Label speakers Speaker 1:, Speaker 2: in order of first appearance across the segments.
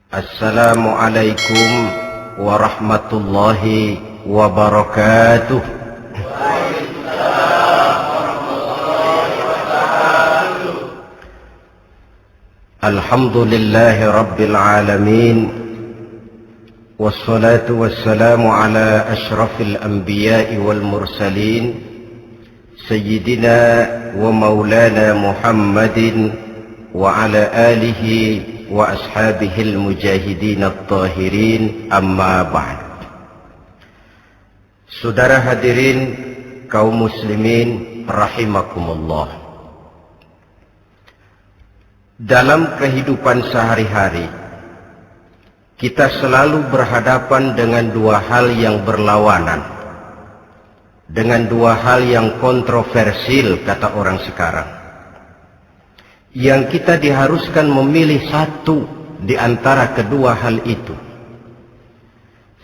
Speaker 1: Assalamualaikum warahmatullahi wabarakatuh. Alhamdulillahi rabbil alamin, wassalatu wassalamu ala ashrafil anbiya'i wal mursalin, sayyidina wa maulana Muhammadin wa ala alihi wa ashabihil mujahidin at-tahirin, amma ba'd. Saudara hadirin kaum muslimin rahimakumullah. Dalam kehidupan sehari-hari kita selalu berhadapan dengan dua hal yang berlawanan, dengan dua hal yang kontroversial kata orang sekarang, yang kita diharuskan memilih satu di antara kedua hal itu.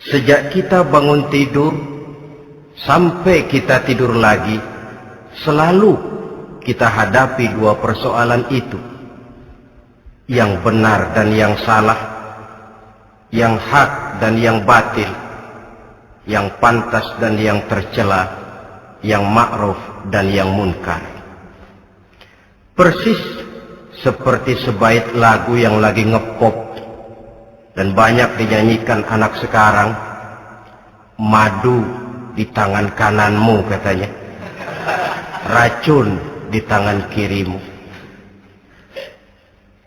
Speaker 1: Sejak kita bangun tidur sampai kita tidur lagi, selalu kita hadapi dua persoalan itu, yang benar dan yang salah, yang hak dan yang batil, yang pantas dan yang tercela, yang ma'ruf dan yang munkar. Persis seperti sebaik lagu yang lagi ngepop dan banyak dinyanyikan anak sekarang, madu di tangan kananmu katanya, racun di tangan kirimu.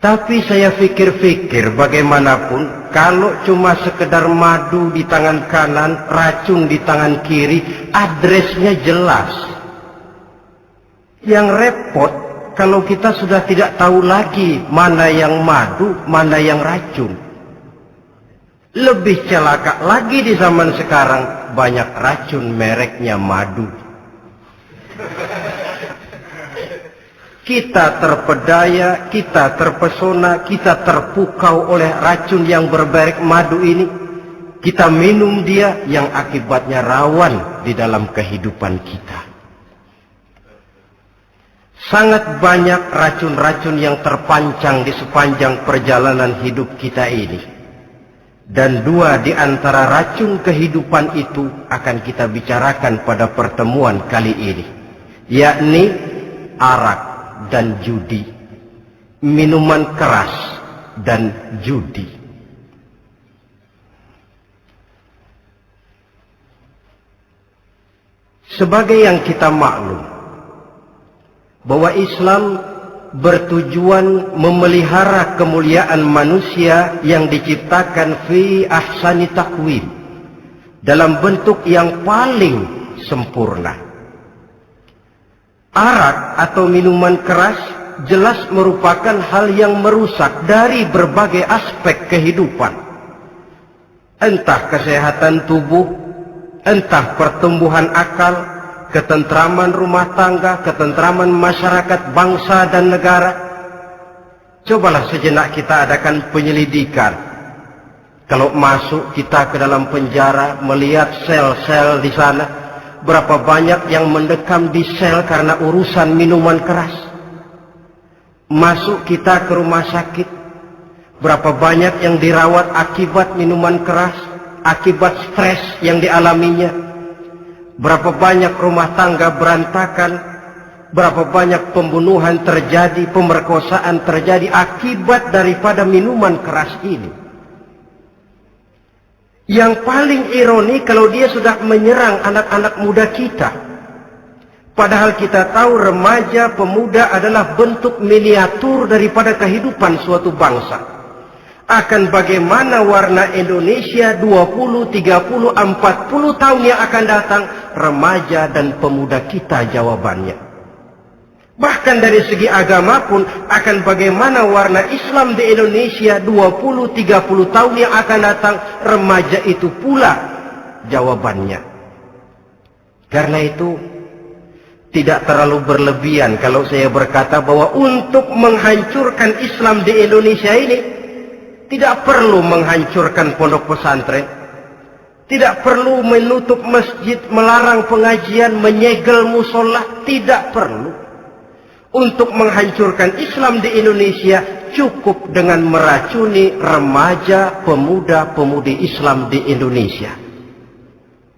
Speaker 1: Tapi saya pikir-pikir, bagaimanapun kalau cuma sekedar madu di tangan kanan, racun di tangan kiri, adresnya jelas. Yang repot kalau kita sudah tidak tahu lagi mana yang madu, mana yang racun. Lebih celaka lagi di zaman sekarang, banyak racun mereknya madu. Kita terpedaya, kita terpesona, kita terpukau oleh racun yang bermerek madu ini. Kita minum dia, yang akibatnya rawan di dalam kehidupan kita. Sangat banyak racun-racun yang terpancang di sepanjang perjalanan hidup kita ini. Dan dua di antara racun kehidupan itu akan kita bicarakan pada pertemuan kali ini, yakni arak dan judi, minuman keras dan judi. Sebagai yang kita maklum bahwa Islam bertujuan memelihara kemuliaan manusia yang diciptakan fi ahsani taqwim, dalam bentuk yang paling sempurna. Arak atau minuman keras jelas merupakan hal yang merusak dari berbagai aspek kehidupan. Entah kesehatan tubuh, entah pertumbuhan akal, ketentraman rumah tangga, ketentraman masyarakat, bangsa dan negara. Cobalah sejenak kita adakan penyelidikan. Kalau masuk kita ke dalam penjara, melihat sel-sel di sana, berapa banyak yang mendekam di sel karena urusan minuman keras. Masuk kita ke rumah sakit, berapa banyak yang dirawat akibat minuman keras, akibat stres yang dialaminya. Berapa banyak rumah tangga berantakan, berapa banyak pembunuhan terjadi, pemerkosaan terjadi akibat daripada minuman keras ini. Yang paling ironi kalau dia sudah menyerang anak-anak muda kita. Padahal kita tahu remaja pemuda adalah bentuk miniatur daripada kehidupan suatu bangsa. Akan bagaimana warna Indonesia 20, 30, 40 tahun yang akan datang, remaja dan pemuda kita jawabannya. Bahkan dari segi agama pun, akan bagaimana warna Islam di Indonesia 20, 30 tahun yang akan datang, remaja itu pula jawabannya. Karena itu tidak terlalu berlebihan kalau saya berkata bahwa untuk menghancurkan Islam di Indonesia ini tidak perlu menghancurkan pondok pesantren, tidak perlu menutup masjid, melarang pengajian, menyegel musola, tidak perlu. Untuk menghancurkan Islam di Indonesia cukup dengan meracuni remaja, pemuda-pemudi Islam di Indonesia.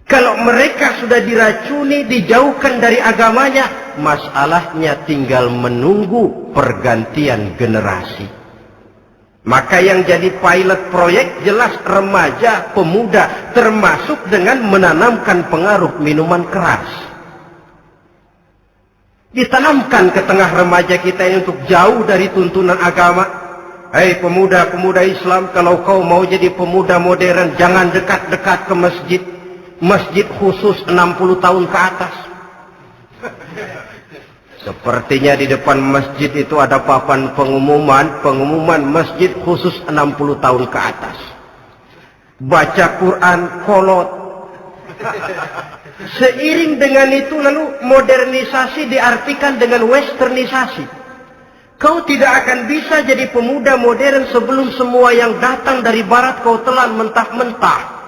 Speaker 1: Kalau mereka sudah diracuni, dijauhkan dari agamanya, masalahnya tinggal menunggu pergantian generasi. Maka yang jadi pilot proyek jelas remaja, pemuda, termasuk dengan menanamkan pengaruh minuman keras. Ditanamkan ke tengah remaja kita ini untuk jauh dari tuntunan agama. Hei pemuda-pemuda Islam, kalau kau mau jadi pemuda modern, jangan dekat-dekat ke masjid. Masjid khusus 60 tahun ke atas. Sepertinya di depan masjid itu ada papan pengumuman masjid khusus 60 tahun ke atas. Baca Quran kolot. Seiring dengan itu lalu modernisasi diartikan dengan westernisasi. Kau tidak akan bisa jadi pemuda modern sebelum semua yang datang dari barat kau telan mentah-mentah.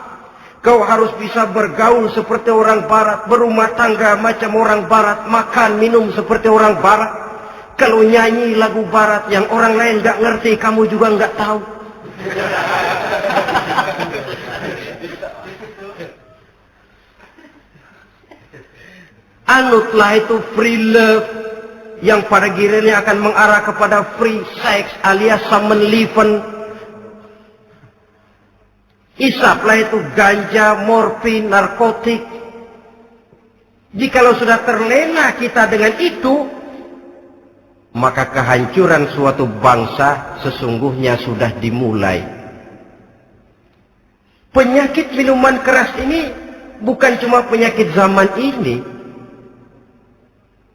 Speaker 1: Kau harus bisa bergaul seperti orang barat, berumah tangga macam orang barat, makan minum seperti orang barat. Kalau nyanyi lagu barat yang orang lain gak ngerti, kamu juga gak tahu. Anutlah itu free love yang pada gilirannya akan mengarah kepada free sex alias samenleven. Isaplah itu ganja, morfin, narkotik. Jikalau sudah terlena kita dengan itu, maka kehancuran suatu bangsa sesungguhnya sudah dimulai. Penyakit minuman keras ini bukan cuma penyakit zaman ini.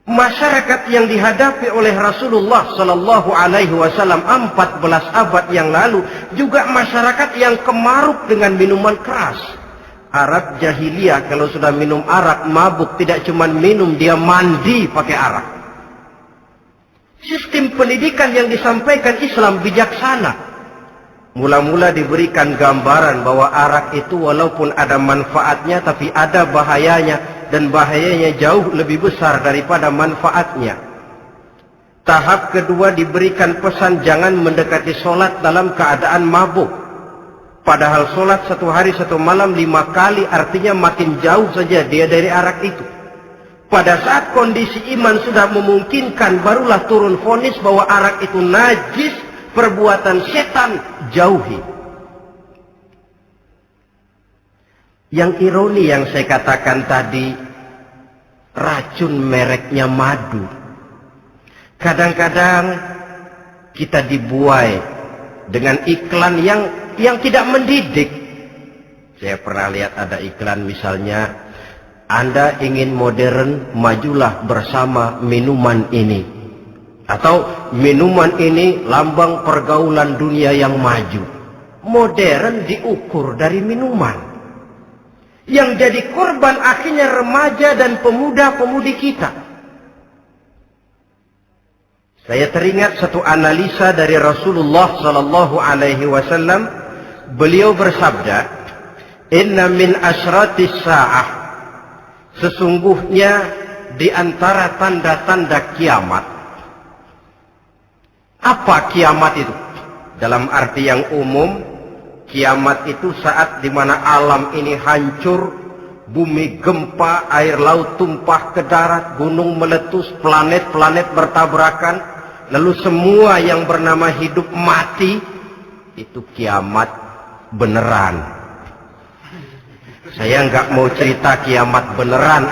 Speaker 1: Masyarakat yang dihadapi oleh Rasulullah Sallallahu Alaihi Wasallam 14 abad yang lalu juga masyarakat yang kemaruk dengan minuman keras. Arab jahiliyah kalau sudah minum arak mabuk, tidak cuma minum, dia mandi pakai arak. Sistem pendidikan yang disampaikan Islam bijaksana. Mula-mula diberikan gambaran bahwa arak itu walaupun ada manfaatnya tapi ada bahayanya. Dan bahayanya jauh lebih besar daripada manfaatnya. Tahap kedua diberikan pesan jangan mendekati sholat dalam keadaan mabuk. Padahal sholat 1 hari 1 malam 5 kali artinya makin jauh saja dia dari arak itu. Pada saat kondisi iman sudah memungkinkan barulah turun vonis bahwa arak itu najis, perbuatan setan, jauhi. Yang ironi yang saya katakan tadi, racun mereknya madu. Kadang-kadang kita dibuai dengan iklan yang tidak mendidik. Saya pernah lihat ada iklan misalnya, Anda ingin modern, majulah bersama minuman ini. Atau minuman ini lambang pergaulan dunia yang maju. Modern diukur dari minuman. Yang jadi korban akhirnya remaja dan pemuda-pemudi kita. Saya teringat satu analisa dari Rasulullah Sallallahu Alaihi Wasallam. Beliau bersabda, Inna min asyratis sa'ah. Sesungguhnya di antara tanda-tanda kiamat. Apa kiamat itu? Dalam arti yang umum, kiamat itu saat dimana alam ini hancur, bumi gempa, air laut tumpah ke darat, gunung meletus, planet-planet bertabrakan, lalu semua yang bernama hidup mati. Itu kiamat beneran. Saya nggak mau cerita kiamat beneran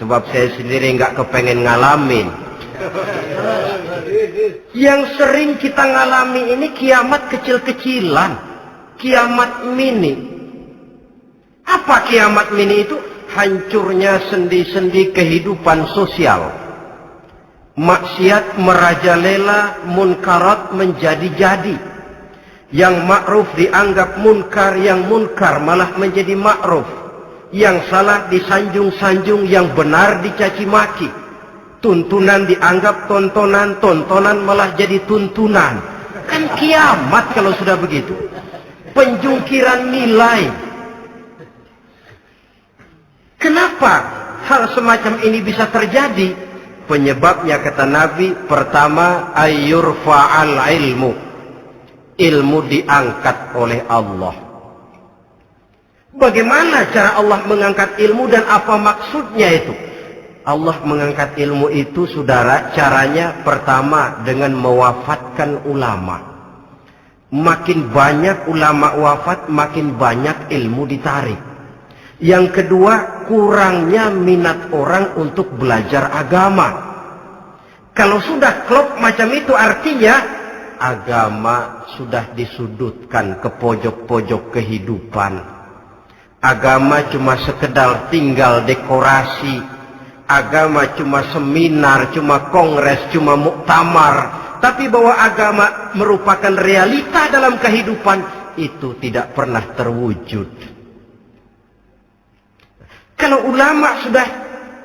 Speaker 1: sebab saya sendiri nggak kepengen ngalamin. Yang sering kita ngalami ini kiamat kecil-kecilan. Kiamat mini. Apa kiamat mini itu? Hancurnya sendi-sendi kehidupan sosial. Maksiat merajalela, munkarat menjadi-jadi. Yang ma'ruf dianggap munkar, yang munkar malah menjadi ma'ruf. Yang salah disanjung-sanjung, yang benar dicaci maki. Tuntunan dianggap tontonan, tontonan malah jadi tuntunan. Kan kiamat kalau sudah begitu. Penjungkiran nilai. Kenapa hal semacam ini bisa terjadi? Penyebabnya kata Nabi, pertama ayyurfa'al ilmu. Ilmu diangkat oleh Allah. Bagaimana cara Allah mengangkat ilmu dan apa maksudnya itu? Allah mengangkat ilmu itu, saudara, caranya pertama dengan mewafatkan ulama. Makin banyak ulama wafat, makin banyak ilmu ditarik. Yang kedua, kurangnya minat orang untuk belajar agama. Kalau sudah klop macam itu, artinya agama sudah disudutkan ke pojok-pojok kehidupan. Agama cuma sekedar tinggal dekorasi. Agama cuma seminar, cuma kongres, cuma muktamar. Tapi bahwa agama merupakan realita dalam kehidupan, itu tidak pernah terwujud. Kalau ulama sudah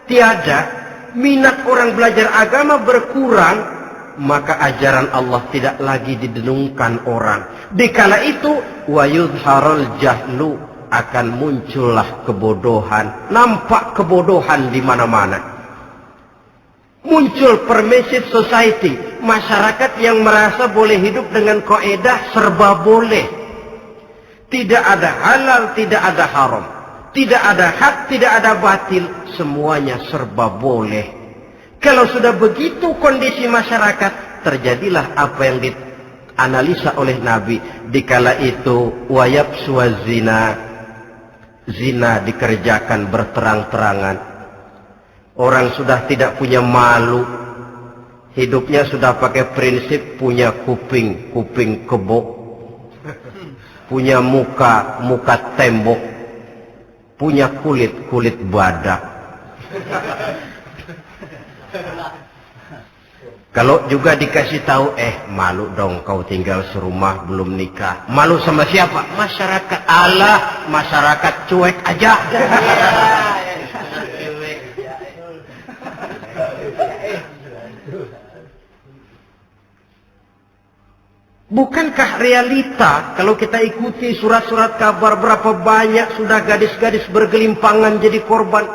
Speaker 1: tiada, minat orang belajar agama berkurang, maka ajaran Allah tidak lagi didenungkan orang. Dikala itu, wa yudharul jahlu, akan muncullah kebodohan. Nampak kebodohan di mana-mana. Muncul permissive society, masyarakat yang merasa boleh hidup dengan kaidah serba boleh. Tidak ada halal, tidak ada haram. Tidak ada hak, tidak ada batil. Semuanya serba boleh. Kalau sudah begitu kondisi masyarakat, terjadilah apa yang dianalisa oleh Nabi. Dikala itu, wayab suazina, zina dikerjakan berterang-terangan. Orang sudah tidak punya malu. Hidupnya sudah pakai prinsip punya kuping, kuping kebo. Punya muka, muka tembok. Punya kulit, kulit badak. Kalau juga dikasih tahu, malu dong kau tinggal serumah belum nikah. Malu sama siapa? Masyarakat. Allah, masyarakat cuek aja. Bukankah realita kalau kita ikuti surat-surat kabar, berapa banyak sudah gadis-gadis bergelimpangan jadi korban?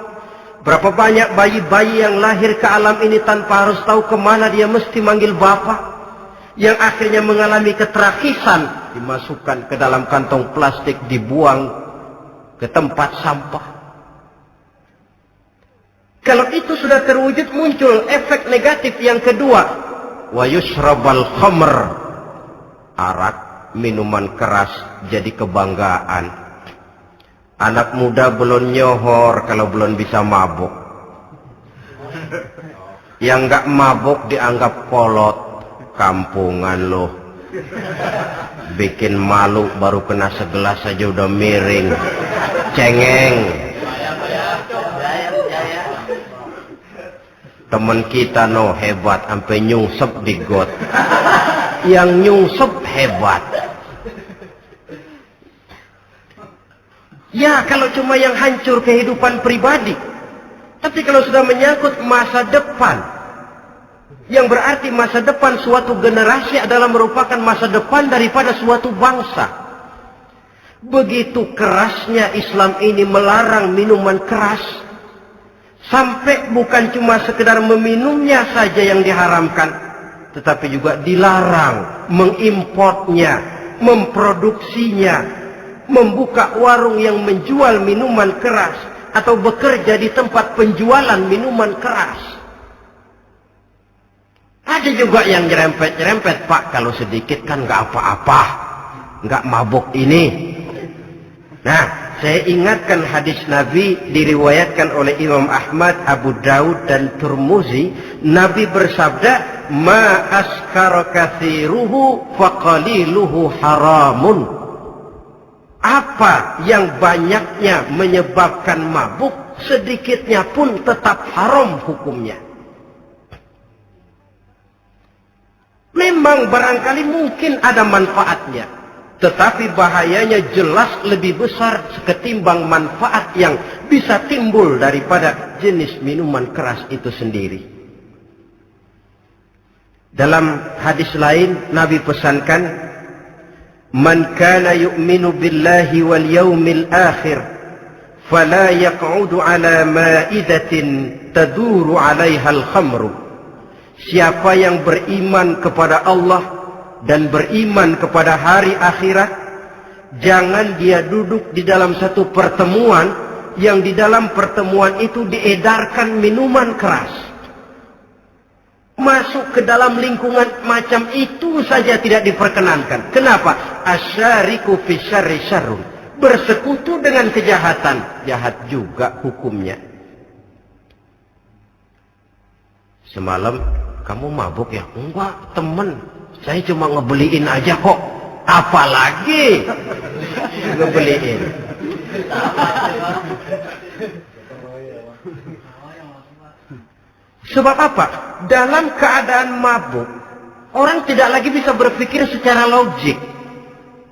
Speaker 1: Berapa banyak bayi-bayi yang lahir ke alam ini tanpa harus tahu kemana dia mesti manggil bapak. Yang akhirnya mengalami keterakisan. Dimasukkan ke dalam kantong plastik, dibuang ke tempat sampah. Kalau itu sudah terwujud, muncul efek negatif yang kedua. Wa yushrabal khamr. Arak, minuman keras jadi kebanggaan. Anak muda belum nyohor kalau belum bisa mabuk. Yang nggak mabuk dianggap kolot. Kampungan loh. Bikin malu baru kena segelas saja udah miring. Cengeng. Temen kita hebat sampai nyungsep di got. Yang nyungsep hebat. Ya, kalau cuma yang hancur kehidupan pribadi. Tapi kalau sudah menyangkut masa depan, yang berarti masa depan suatu generasi adalah merupakan masa depan daripada suatu bangsa. Begitu kerasnya Islam ini melarang minuman keras, sampai bukan cuma sekedar meminumnya saja yang diharamkan, tetapi juga dilarang mengimportnya, memproduksinya, membuka warung yang menjual minuman keras atau bekerja di tempat penjualan minuman keras. Ada juga yang nyerempet-nyerempet, Pak, kalau sedikit kan nggak apa-apa, nggak mabuk ini. Nah, saya ingatkan hadis Nabi diriwayatkan oleh Imam Ahmad, Abu Daud dan Tirmizi. Nabi bersabda, "Ma askara katsiruhu faqaliluhu haramun." Apa yang banyaknya menyebabkan mabuk, sedikitnya pun tetap haram hukumnya. Memang barangkali mungkin ada manfaatnya, tetapi bahayanya jelas lebih besar ketimbang manfaat yang bisa timbul daripada jenis minuman keras itu sendiri. Dalam hadis lain, Nabi pesankan, "Man kana yu'minu billahi wal yawmil akhir, fala yaq'udu ala ma'idatin taduru 'alaiha al-khamru, Siapa yang beriman kepada Allah dan beriman kepada hari akhirat, jangan dia duduk di dalam satu pertemuan yang di dalam pertemuan itu diedarkan minuman keras. Masuk ke dalam lingkungan macam itu saja tidak diperkenankan. Kenapa? Asyariku fi syarri syarrun. Bersekutu dengan kejahatan, jahat juga hukumnya. Semalam kamu mabuk ya? Enggak, temen. Saya cuma ngebeliin aja kok. Apalagi ngebeliin. Sebab apa? Dalam keadaan mabuk, orang tidak lagi bisa berpikir secara logik.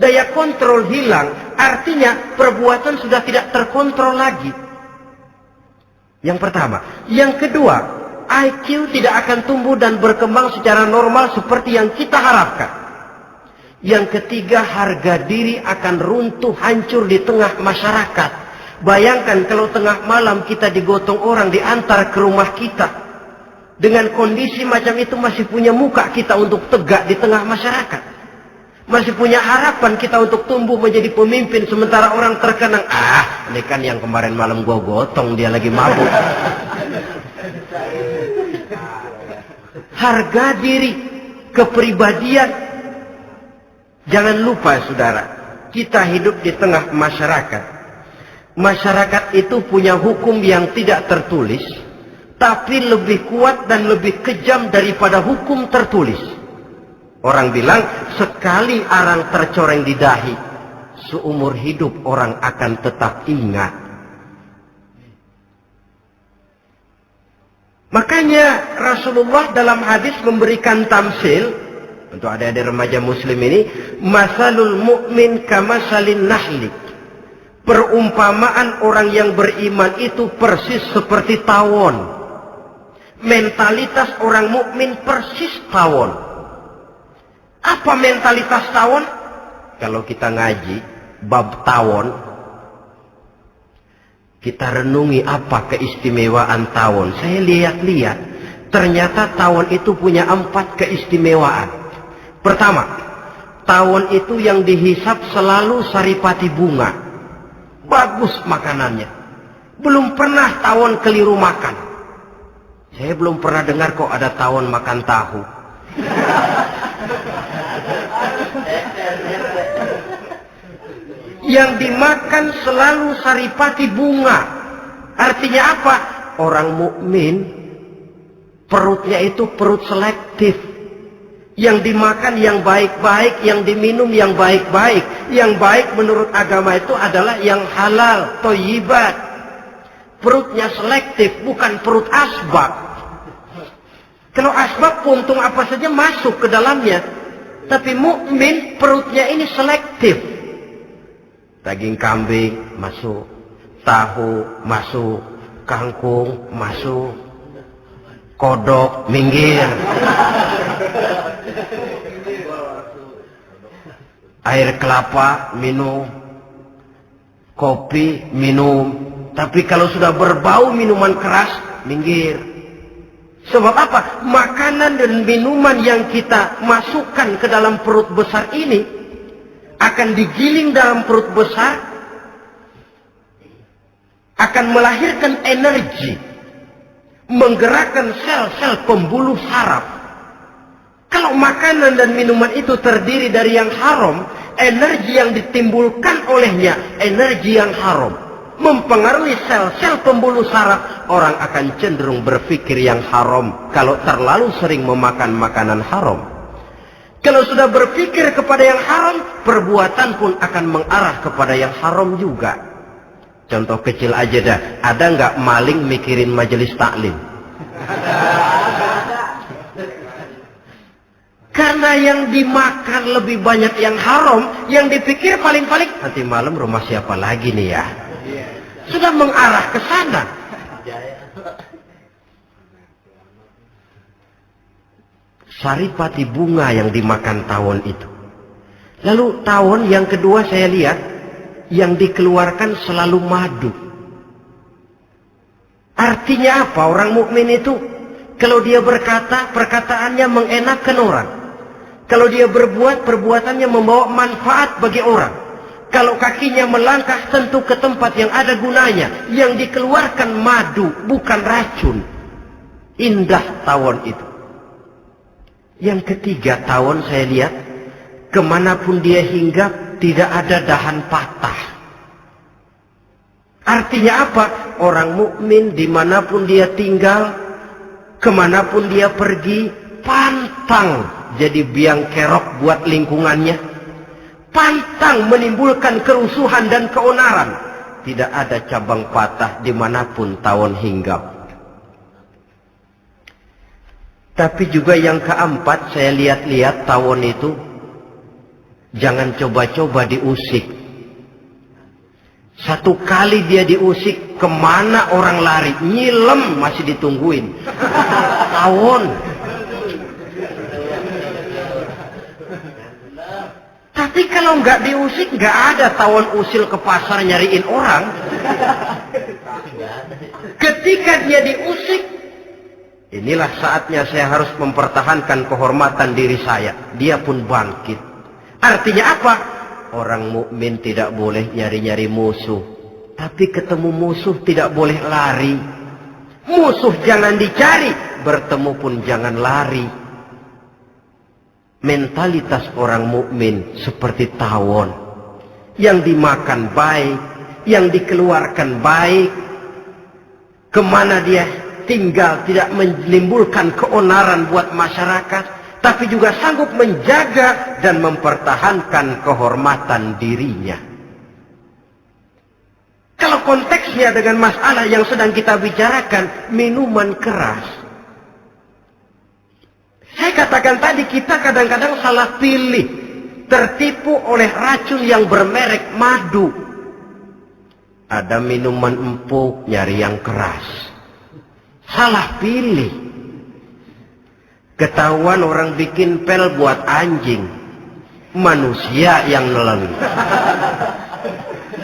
Speaker 1: Daya kontrol hilang, artinya perbuatan sudah tidak terkontrol lagi. Yang pertama. Yang kedua, IQ tidak akan tumbuh dan berkembang secara normal seperti yang kita harapkan. Yang ketiga, harga diri akan runtuh hancur di tengah masyarakat. Bayangkan kalau tengah malam kita digotong orang diantar ke rumah kita. Dengan kondisi macam itu masih punya muka kita untuk tegak di tengah masyarakat. Masih punya harapan kita untuk tumbuh menjadi pemimpin sementara orang terkenang. Ini kan yang kemarin malam gua gotong, dia lagi mabuk. Harga diri, kepribadian. Jangan lupa saudara, kita hidup di tengah masyarakat. Masyarakat itu punya hukum yang tidak tertulis, tapi lebih kuat dan lebih kejam daripada hukum tertulis. Orang bilang, sekali arang tercoreng di dahi, seumur hidup orang akan tetap ingat. Makanya Rasulullah dalam hadis memberikan tamsil untuk adik-adik remaja muslim ini, masalul mu'min kamasalin nahli. Perumpamaan orang yang beriman itu persis seperti tawon. Mentalitas orang mukmin persis tawon. Apa mentalitas tawon? Kalau kita ngaji bab tawon, kita renungi apa keistimewaan tawon. Saya lihat-lihat, ternyata tawon itu punya 4 keistimewaan. Pertama, tawon itu yang dihisap selalu saripati bunga. Bagus makanannya. Belum pernah tawon keliru makan. Saya belum pernah dengar kok ada tawon makan tahu. Yang dimakan selalu saripati bunga. Artinya apa? Orang mukmin perutnya itu perut selektif. Yang dimakan yang baik-baik, yang diminum yang baik-baik. Yang baik menurut agama itu adalah yang halal, thayyibat. Perutnya selektif, bukan perut asbab. Kalau asbab puntung apa saja masuk ke dalamnya. Tapi mukmin perutnya ini selektif. Daging kambing masuk, tahu masuk, kangkung masuk, kodok minggir. Air kelapa minum, kopi minum. Tapi kalau sudah berbau minuman keras, minggir. Sebab apa? Makanan dan minuman yang kita masukkan ke dalam perut besar ini akan digiling dalam perut besar, akan melahirkan energi, menggerakkan sel-sel pembuluh saraf. Kalau makanan dan minuman itu terdiri dari yang haram, energi yang ditimbulkan olehnya energi yang haram, mempengaruhi sel-sel pembuluh saraf. Orang akan cenderung berpikir yang haram kalau terlalu sering memakan makanan haram. Kalau sudah berpikir kepada yang haram, perbuatan pun akan mengarah kepada yang haram juga. Contoh kecil aja dah, ada nggak maling mikirin majelis taklim? Karena yang dimakan lebih banyak yang haram, yang dipikir paling-paling nanti malam rumah siapa lagi nih ya? Sudah mengarah ke sana. Saripati bunga yang dimakan tawon itu. Lalu tawon yang kedua saya lihat, yang dikeluarkan selalu madu. Artinya apa? Orang mukmin itu Kalau dia berkata, perkataannya mengenakan orang. Kalau dia berbuat, perbuatannya membawa manfaat bagi orang. Kalau kakinya melangkah tentu ke tempat yang ada gunanya. Yang dikeluarkan madu, bukan racun. Indah tawon itu. Yang ketiga, tawon saya lihat, kemanapun dia hinggap, tidak ada dahan patah. Artinya apa? Orang mukmin dimanapun dia tinggal, kemanapun dia pergi, pantang jadi biang kerok buat lingkungannya. Pantang menimbulkan kerusuhan dan keonaran. Tidak ada cabang patah dimanapun tawon hinggap. Tapi juga yang keempat, saya lihat-lihat tawon itu, jangan coba-coba diusik. Satu kali dia diusik, kemana orang lari? Nyilem masih ditungguin. Tawon. Tapi kalau nggak diusik, nggak ada tawon usil ke pasar nyariin orang. Ketika dia diusik, inilah saatnya saya harus mempertahankan kehormatan diri saya. Dia pun bangkit. Artinya apa? Orang mukmin tidak boleh nyari-nyari musuh. Tapi ketemu musuh tidak boleh lari. Musuh jangan dicari, bertemu pun jangan lari. Mentalitas orang mukmin seperti tawon. Yang dimakan baik, yang dikeluarkan baik. Kemana dia tinggal tidak menimbulkan keonaran buat masyarakat. Tapi juga sanggup menjaga dan mempertahankan kehormatan dirinya. Kalau konteksnya dengan masalah yang sedang kita bicarakan, minuman keras. Saya katakan tadi, kita kadang-kadang salah pilih. Tertipu oleh racun yang bermerek madu. Ada minuman empuk, nyari yang keras. Salah pilih. Ketahuan orang bikin pel buat anjing. Manusia yang nelen.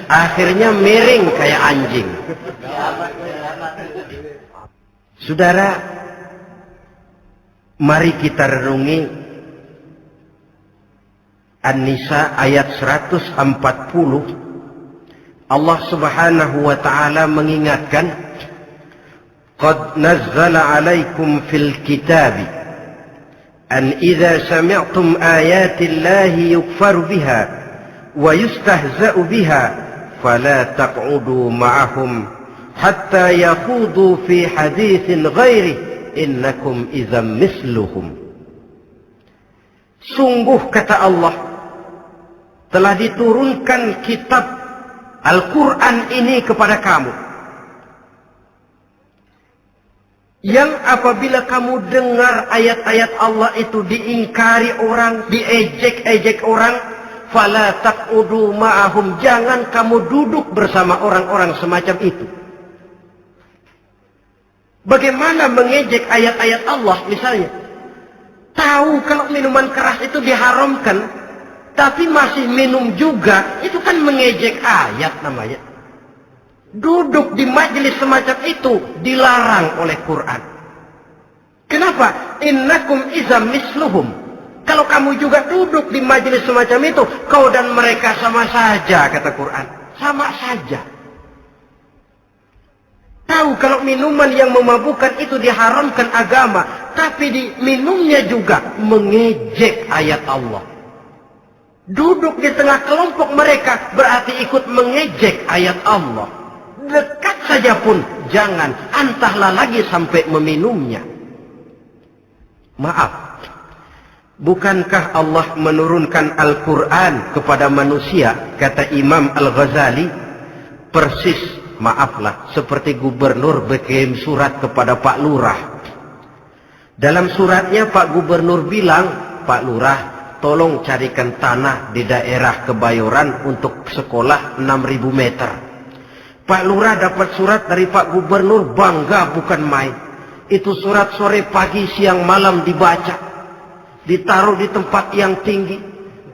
Speaker 1: Akhirnya miring kayak anjing. Saudara, mari kita renungi An-Nisa ayat 140. Allah Subhanahu wa ta'ala mengingatkan, "Qad nazzala 'alaikum fil kitabi أن إذا سمعتم آيات الله يكفر بها ويستهزأ بها فلا تقعدوا معهم حتى يخوضوا في حديث غيره إنكم إذا مثلهم." Sungguh kata Allah, telah diturunkan kitab Al-Quran ini kepada kamu, yang apabila kamu dengar ayat-ayat Allah itu diingkari orang, diejek-ejek orang, fala taq'udu ma'ahum, jangan kamu duduk bersama orang-orang semacam itu. Bagaimana mengejek ayat-ayat Allah misalnya? Tahu kalau minuman keras itu diharamkan, tapi masih minum juga, itu kan mengejek ayat namanya. Duduk di majelis semacam itu dilarang oleh Quran. Kenapa? Innakum izam misluhum. Kalau kamu juga duduk di majelis semacam itu, kau dan mereka sama saja, kata Quran. Sama saja. Tahu kalau minuman yang memabukkan itu diharamkan agama, tapi diminumnya juga mengejek ayat Allah. Duduk di tengah kelompok mereka berarti ikut mengejek ayat Allah. Dekat saja pun jangan, entahlah lagi sampai meminumnya. Maaf, bukankah Allah menurunkan Al-Quran kepada manusia, kata Imam Al-Ghazali, persis, maaflah, seperti gubernur berkirim surat kepada Pak Lurah. Dalam suratnya Pak Gubernur bilang, Pak Lurah, tolong carikan tanah di daerah Kebayoran untuk sekolah 6.000 meter. Pak Lurah dapat surat dari Pak Gubernur, bangga bukan main. Itu surat sore, pagi, siang, malam dibaca. Ditaruh di tempat yang tinggi.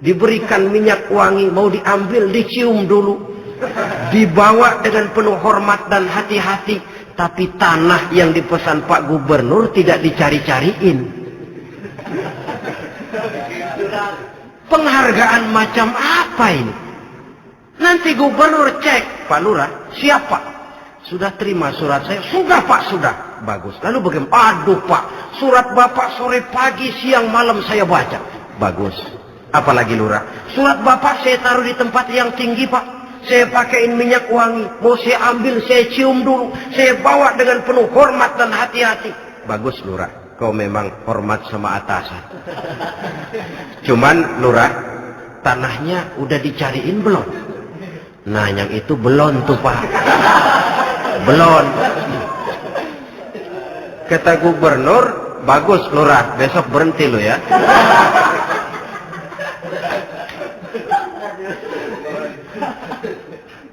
Speaker 1: Diberikan minyak wangi, mau diambil, dicium dulu. Dibawa dengan penuh hormat dan hati-hati. Tapi tanah yang dipesan Pak Gubernur tidak dicari-cariin. Penghargaan macam apa ini? Nanti Gubernur cek, Pak Lurah, siapa? Sudah terima surat saya? Sudah Pak, sudah. Bagus. Lalu bagaimana? Aduh Pak, surat Bapak sore pagi siang malam saya baca. Bagus. Apalagi Lurah? Surat Bapak saya taruh di tempat yang tinggi Pak. Saya pakaiin minyak wangi. Mau saya ambil, saya cium dulu. Saya bawa dengan penuh hormat dan hati-hati. Bagus Lurah, kau memang hormat sama atasan. Cuman Lurah, tanahnya udah dicariin belum? Nah yang itu belum tuh Pak. Belum. Kata Gubernur, bagus Lurah, besok berhenti lo ya.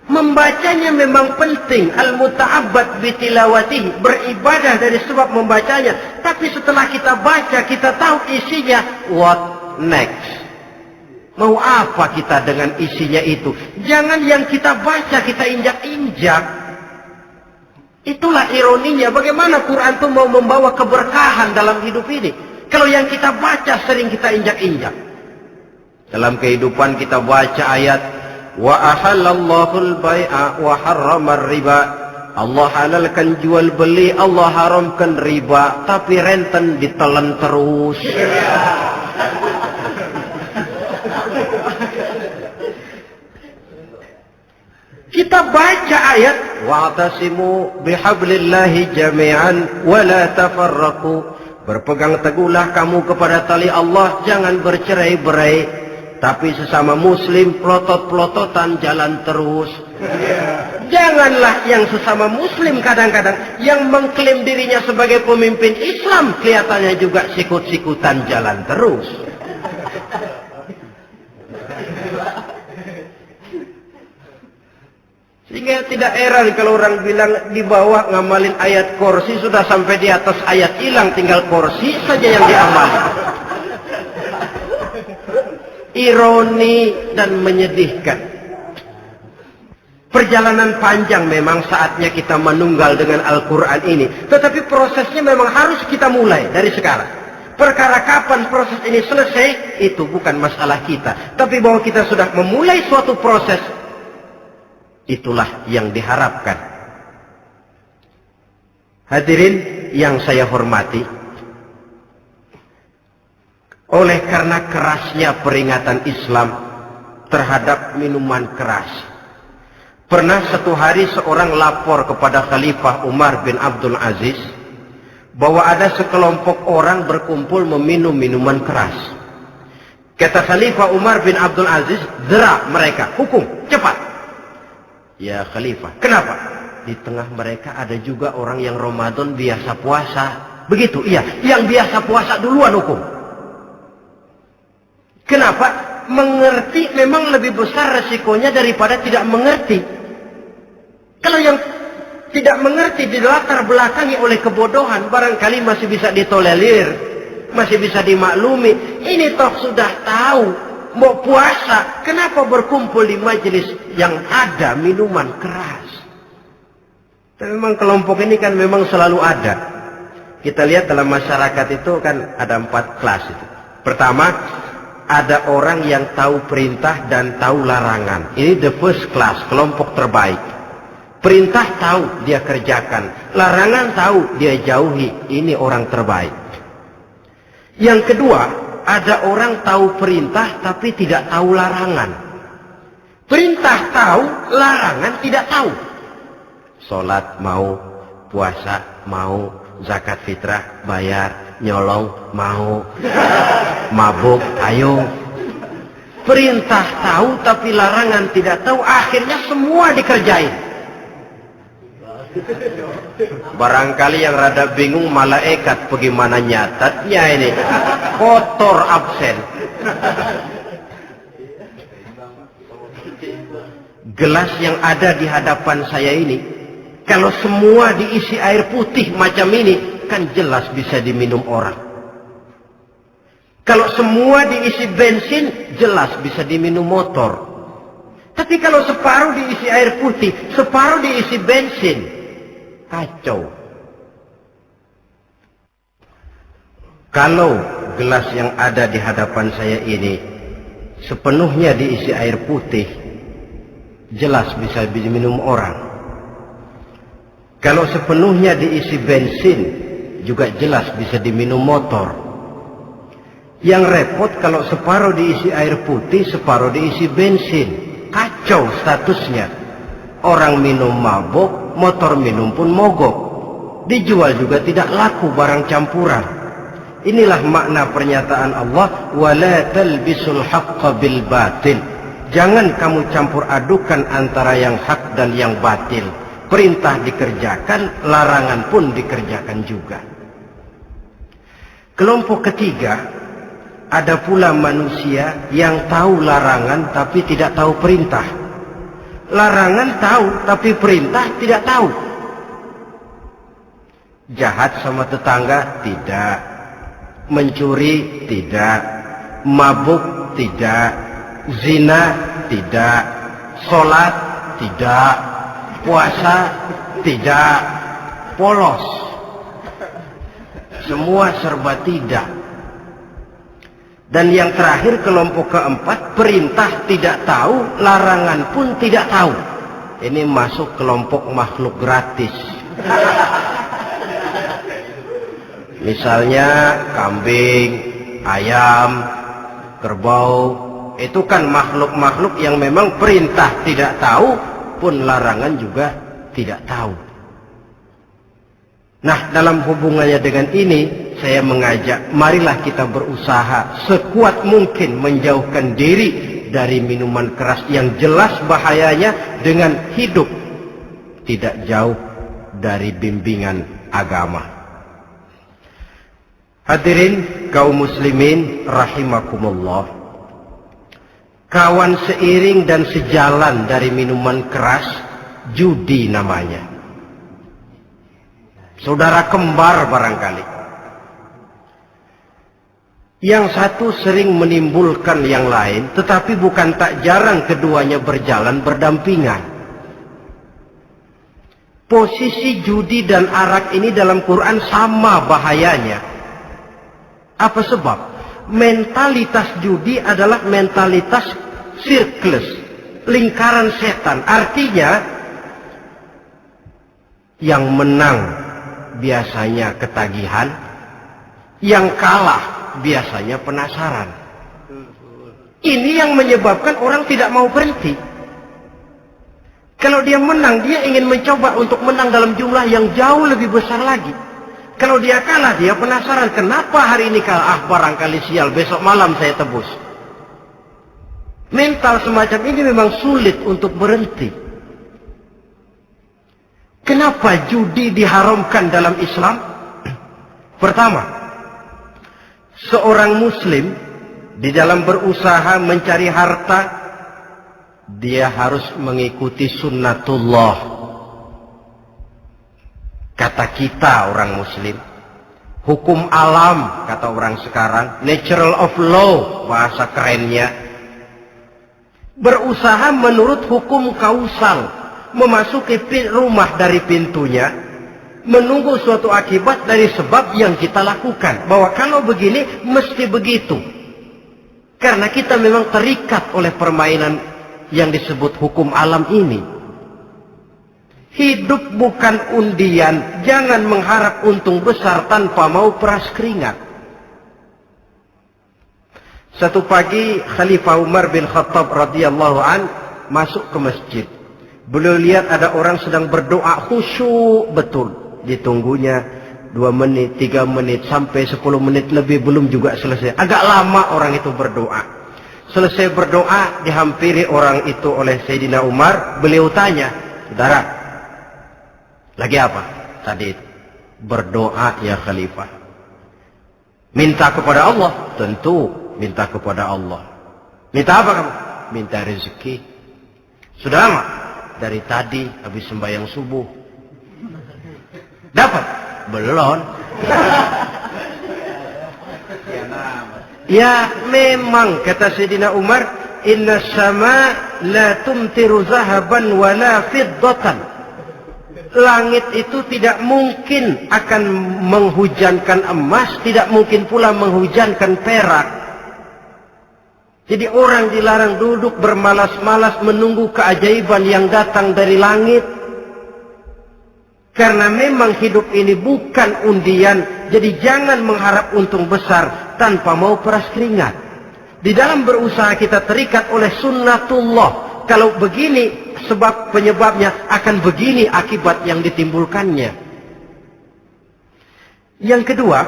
Speaker 1: Membacanya memang penting. Al-muta'abbad bitilawatihi, beribadah dari sebab membacanya. Tapi setelah kita baca, kita tahu isinya. What next? Mau apa kita dengan isinya itu? Jangan yang kita baca kita injak-injak. Itulah ironinya. Bagaimana Quran itu mau membawa keberkahan dalam hidup ini? Kalau yang kita baca sering kita injak-injak. Dalam kehidupan kita baca ayat wa ahallallahu al-bai'a wa harramar riba. Allah halalkan jual beli, Allah haramkan riba, tapi renten ditelan terus. Kita baca ayat wa'tasimu bihablillahi jami'an wa la tafarraqu. Berpegang teguhlah kamu kepada tali Allah, jangan bercerai-berai. Tapi sesama muslim pelotot-pelototan jalan terus. Janganlah yang sesama muslim kadang-kadang yang mengklaim dirinya sebagai pemimpin Islam kelihatannya juga sikut-sikutan jalan terus. Sehingga tidak heran kalau orang bilang di bawah ngamalin ayat kursi sudah sampai di atas ayat hilang, tinggal kursi saja yang diamali. Ironi dan menyedihkan. Perjalanan panjang memang saatnya kita menunggal dengan Al-Quran ini. Tetapi prosesnya memang harus kita mulai dari sekarang. Perkara kapan proses ini selesai, itu bukan masalah kita. Tapi bahwa kita sudah memulai suatu proses, itulah yang diharapkan. Hadirin yang saya hormati, oleh karena kerasnya peringatan Islam terhadap minuman keras, pernah satu hari seorang lapor kepada Khalifah Umar bin Abdul Aziz bahwa ada sekelompok orang berkumpul meminum minuman keras. Kata Khalifah Umar bin Abdul Aziz, dera mereka, hukum, cepat. Ya Khalifah, kenapa? Di tengah mereka ada juga orang yang Ramadan biasa puasa. Begitu, iya, yang biasa puasa duluan hukum. Kenapa? Mengerti memang lebih besar resikonya daripada tidak mengerti. Kalau yang tidak mengerti dilatar belakangi oleh kebodohan, barangkali masih bisa ditolerir, masih bisa dimaklumi. Ini toh sudah tahu mau puasa, kenapa berkumpul di majelis yang ada minuman keras? Tapi memang kelompok ini kan memang selalu ada. Kita lihat dalam masyarakat itu kan ada 4 kelas itu. Pertama, ada orang yang tahu perintah dan tahu larangan. Ini the first class, kelompok terbaik. Perintah tahu, dia kerjakan. Larangan tahu, dia jauhi. Ini orang terbaik. Yang kedua, ada orang tahu perintah tapi tidak tahu larangan. Perintah tahu, larangan tidak tahu. Sholat mau, puasa mau, zakat fitrah bayar, nyolong mau, mabuk ayo. Perintah tahu tapi larangan tidak tahu, akhirnya semua dikerjain. Barangkali yang rada bingung malaikat bagaimana nyatatnya ini, kotor absen. Gelas yang ada di hadapan saya ini, kalau semua diisi air putih macam ini, kan jelas bisa diminum orang. Kalau semua diisi bensin, jelas bisa diminum motor. Tapi kalau separuh diisi air putih, separuh diisi bensin, kacau. Kalau gelas yang ada di hadapan saya ini sepenuhnya diisi air putih, jelas bisa diminum orang. Kalau sepenuhnya diisi bensin, juga jelas bisa diminum motor. Yang repot kalau separuh diisi air putih, separuh diisi bensin. Kacau statusnya. Orang minum mabuk, motor minum pun mogok. Dijual juga tidak laku barang campuran. Inilah makna pernyataan Allah, wala talbisul haqqa bil batil. Jangan kamu campur adukan antara yang hak dan yang batil. Perintah dikerjakan, larangan pun dikerjakan juga. Kelompok ketiga, ada pula manusia yang tahu larangan tapi tidak tahu perintah. Larangan tahu tapi perintah tidak tahu. Jahat sama tetangga tidak. Mencuri tidak, mabuk tidak, zina tidak, sholat tidak, puasa tidak, polos, semua serba tidak. Dan yang terakhir, kelompok keempat, perintah tidak tahu, larangan pun tidak tahu. Ini masuk kelompok makhluk gratis. Misalnya kambing, ayam, kerbau, itu kan makhluk-makhluk yang memang perintah tidak tahu, pun larangan juga tidak tahu. Nah, dalam hubungannya dengan ini, saya mengajak, marilah kita berusaha sekuat mungkin menjauhkan diri dari minuman keras yang jelas bahayanya dengan hidup tidak jauh dari bimbingan agama. Hadirin kaum muslimin rahimakumullah. Kawan seiring dan sejalan dari minuman keras, judi namanya. Saudara kembar barangkali. Yang satu sering menimbulkan yang lain, tetapi bukan tak jarang keduanya berjalan berdampingan. Posisi judi dan arak ini dalam Quran sama bahayanya. Apa sebab? Mentalitas judi adalah mentalitas sirklus, lingkaran setan. Artinya, yang menang biasanya ketagihan, yang kalah biasanya penasaran. Ini yang menyebabkan orang tidak mau berhenti. Kalau dia menang, dia ingin mencoba untuk menang dalam jumlah yang jauh lebih besar lagi. Kalau dia kalah, dia penasaran, kenapa hari ini kalah? Barangkali sial, besok malam saya tebus. Mental semacam ini memang sulit untuk berhenti. Kenapa judi diharamkan dalam Islam? Pertama, seorang muslim di dalam berusaha mencari harta, dia harus mengikuti sunnatullah. Kata kita orang muslim, hukum alam kata orang sekarang, natural of law bahasa kerennya. Berusaha menurut hukum kausal, memasuki rumah dari pintunya, menunggu suatu akibat dari sebab yang kita lakukan. Bahwa kalau begini mesti begitu. Karena kita memang terikat oleh permainan yang disebut hukum alam ini. Hidup bukan undian, jangan mengharap untung besar tanpa mau peras keringat. Satu pagi Khalifah Umar bin Khattab radhiyallahu an masuk ke masjid. Beliau lihat ada orang sedang berdoa khusyuk betul. Ditunggunya 2 menit, 3 menit, sampai 10 menit lebih belum juga selesai. Agak lama orang itu berdoa. Selesai berdoa, dihampiri orang itu oleh Sayyidina Umar. Beliau tanya, saudara, lagi apa? Tadi berdoa ya Khalifah. Minta kepada Allah? Tentu minta kepada Allah. Minta apa kamu? Minta rezeki. Sudah lama? Dari tadi habis sembahyang subuh. Dapat? Belum. Ya memang kata Sayyidina Umar, inna sama la tumtiru zahaban wala fiddatan. Langit itu tidak mungkin akan menghujankan emas, tidak mungkin pula menghujankan perak. Jadi orang dilarang duduk bermalas-malas menunggu keajaiban yang datang dari langit. Karena memang hidup ini bukan undian, jadi jangan mengharap untung besar tanpa mau peras keringat. Di dalam berusaha kita terikat oleh sunnatullah. Kalau begini sebab penyebabnya, akan begini akibat yang ditimbulkannya. Yang kedua,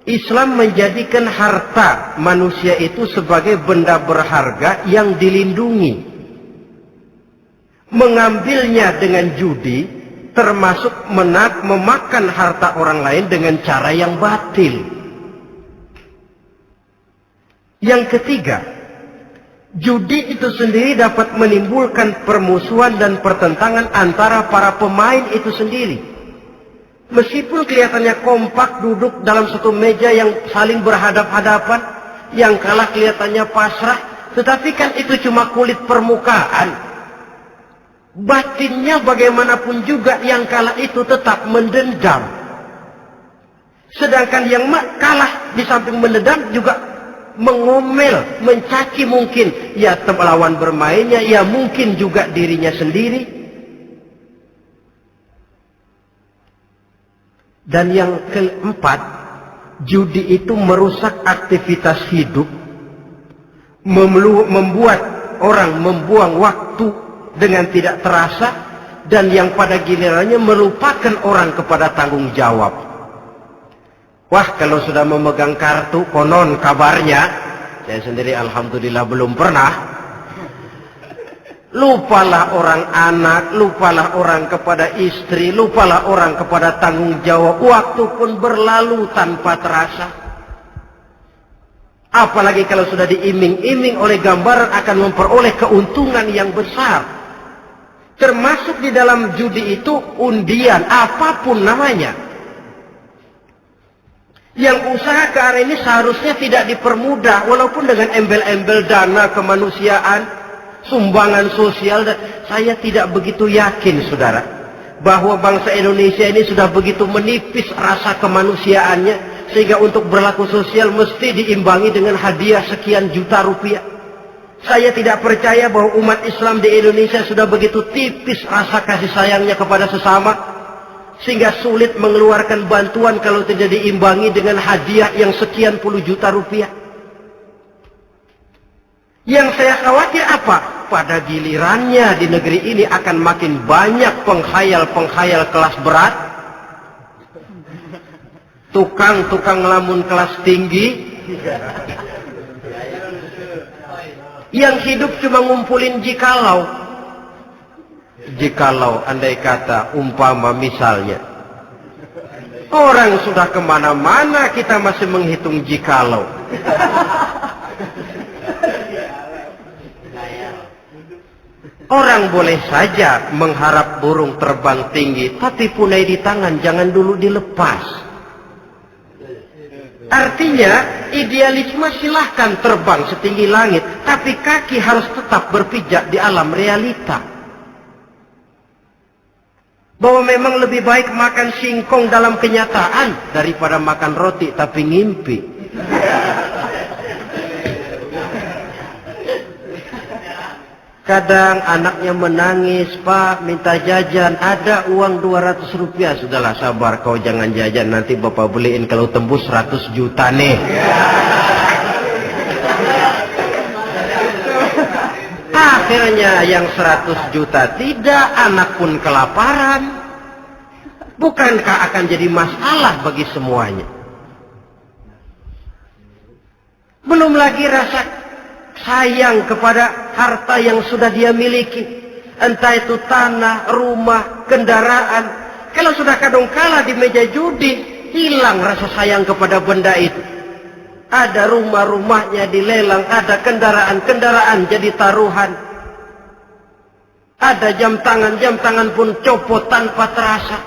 Speaker 1: Islam menjadikan harta manusia itu sebagai benda berharga yang dilindungi. Mengambilnya dengan judi termasuk memakan harta orang lain dengan cara yang batil. Yang ketiga, judi itu sendiri dapat menimbulkan permusuhan dan pertentangan antara para pemain itu sendiri. Meskipun kelihatannya kompak duduk dalam satu meja yang saling berhadap-hadapan, yang kalah kelihatannya pasrah, tetapi kan itu cuma kulit permukaan. Batinnya bagaimanapun juga yang kalah itu tetap mendendam. Sedangkan yang kalah di samping mendendam juga mengomel, mencaci mungkin ya lawan bermainnya, ya mungkin juga dirinya sendiri. Dan yang keempat, judi itu merusak aktivitas hidup, membuat orang membuang waktu dengan tidak terasa, dan yang pada gilirannya melupakan orang kepada tanggung jawab. Wah, kalau sudah memegang kartu, konon kabarnya, saya sendiri alhamdulillah belum pernah, lupalah orang anak, lupalah orang kepada istri, lupalah orang kepada tanggung jawab. Waktu pun berlalu tanpa terasa. Apalagi kalau sudah diiming-iming oleh gambaran akan memperoleh keuntungan yang besar. Termasuk di dalam judi itu undian, apapun namanya. Yang usaha ke arah ini seharusnya tidak dipermudah, walaupun dengan embel-embel dana kemanusiaan, sumbangan sosial. Dan saya tidak begitu yakin, saudara, bahwa bangsa Indonesia ini sudah begitu menipis rasa kemanusiaannya, sehingga untuk berlaku sosial mesti diimbangi dengan hadiah sekian juta rupiah. Saya tidak percaya bahwa umat Islam di Indonesia sudah begitu tipis rasa kasih sayangnya kepada sesama, sehingga sulit mengeluarkan bantuan kalau tidak diimbangi dengan hadiah yang sekian puluh juta rupiah. Yang saya khawatir apa? Pada gilirannya di negeri ini akan makin banyak penghayal-penghayal kelas berat, tukang-tukang ngelamun kelas tinggi, yang hidup cuma ngumpulin jikalau. Jikalau, andai kata, umpama misalnya, orang sudah kemana-mana kita masih menghitung jikalau. Orang boleh saja mengharap burung terbang tinggi, tapi punai di tangan jangan dulu dilepas. Artinya, idealisme silahkan terbang setinggi langit, tapi kaki harus tetap berpijak di alam realita. Bahwa memang lebih baik makan singkong dalam kenyataan daripada makan roti tapi ngimpi. Kadang anaknya menangis, Pak minta jajan, ada uang 200 rupiah. Sudahlah sabar, kau jangan jajan, nanti bapak beliin kalau tembus 100 juta nih. Akhirnya yang 100 juta tidak, anak pun kelaparan. Bukankah akan jadi masalah bagi semuanya? Belum lagi rasa sayang kepada harta yang sudah dia miliki, entah itu tanah, rumah, kendaraan. Kalau sudah kadangkala di meja judi, hilang rasa sayang kepada benda itu. Ada rumah-rumahnya dilelang, ada kendaraan-kendaraan jadi taruhan, ada jam tangan pun copot tanpa terasa.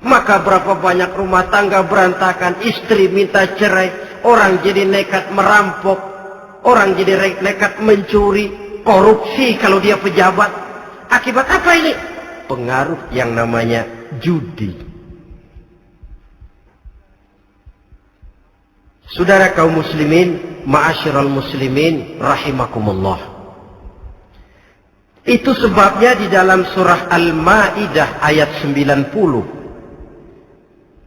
Speaker 1: Maka berapa banyak rumah tangga berantakan, istri minta cerai, orang jadi nekat merampok, orang jadi nekat mencuri, korupsi kalau dia pejabat. Akibat apa ini? pengaruh yang namanya judi. Saudara kaum muslimin, ma'asyiral muslimin rahimakumullah. Itu sebabnya di dalam surah Al-Maidah ayat 90